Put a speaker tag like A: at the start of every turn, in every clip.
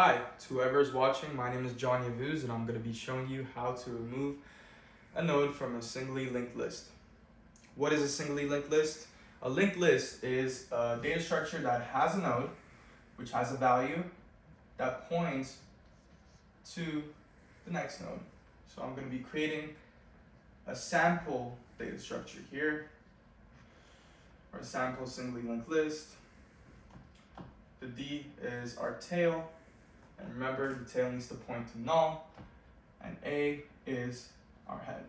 A: Hi, to whoever's watching, my name is John Yavuz and I'm going to be showing you how to remove a node from a singly linked list. What is a singly linked list? A linked list is a data structure that has a node, which has a value that points to the next node. So I'm going to be creating a sample data structure here, or a sample singly linked list. The D is our tail. And remember, the tail needs to point to null, and A is our head.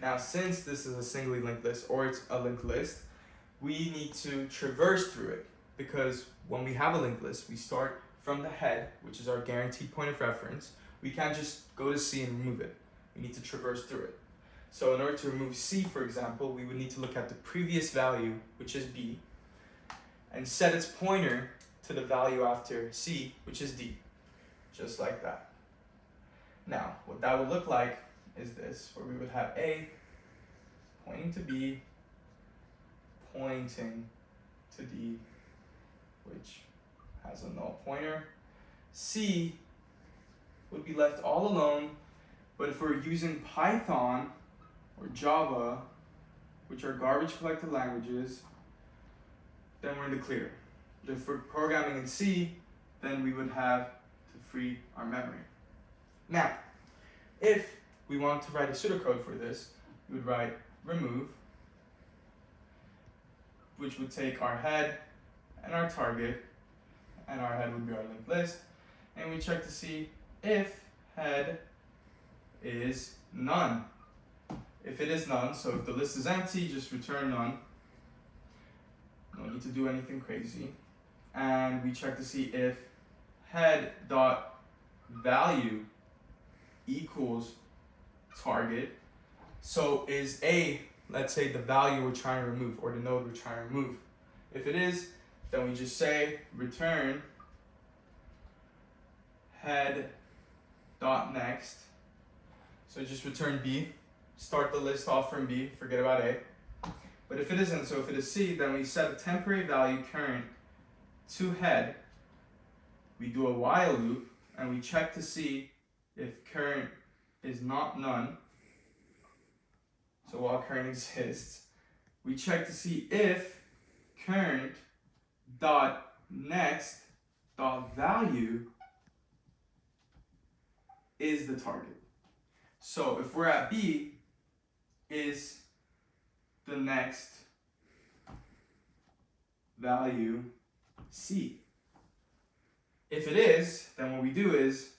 A: Now, since this is a singly linked list, or it's a linked list, we need to traverse through it, because when we have a linked list, we start from the head, which is our guaranteed point of reference. We can't just go to C and remove it. We need to traverse through it. So in order to remove C, for example, we would need to look at the previous value, which is B, and set its pointer to the value after C, which is D. Just like that. Now, what that would look like is this, where we would have A pointing to B, pointing to D, which has a null pointer. C would be left all alone, but if we're using Python or Java, which are garbage collected languages, then we're in the clear. If we're programming in C, then we would have free our memory. Now, if we want to write a pseudocode for this, we would write remove, which would take our head and our target, and our head would be our linked list, and we check to see if head is none. If it is none, so if the list is empty, just return none. No need to do anything crazy. And we check to see if head dot value equals target. So is A, let's say, the value we're trying to remove, or the node we're trying to remove? If it is, then we just say return head dot next. So just return B, start the list off from B, forget about A. But if it isn't, so if it is C, then we set a temporary value current to head. We do a while loop, and we check to see if current is not none. So while current exists, we check to see if current dot next dot value is the target. So if we're at B, is the next value C? If it is, then what we do is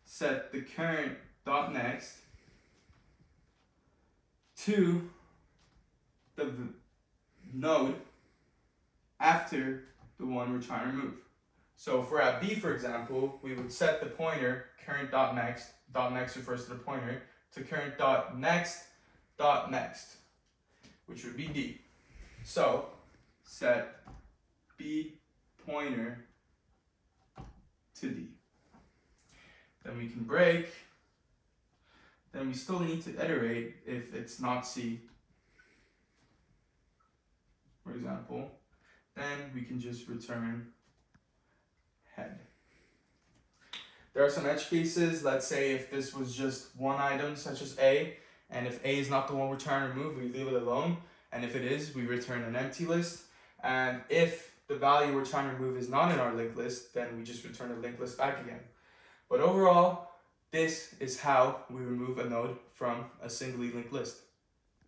A: set the current dot next to the node after the one we're trying to remove. So if we're at B, for example, we would set the pointer current dot next refers to the pointer, to current dot next, which would be D. So set B pointer to D. Then we can break. Then we still need to iterate if it's not C, for example. Then we can just return head. There are some edge cases. Let's say if this was just one item, such as A, and if A is not the one we're trying to remove, we leave it alone. And if it is, we return an empty list. And if the value we're trying to remove is not in our linked list, then we just return a linked list back again. But overall, this is how we remove a node from a singly linked list.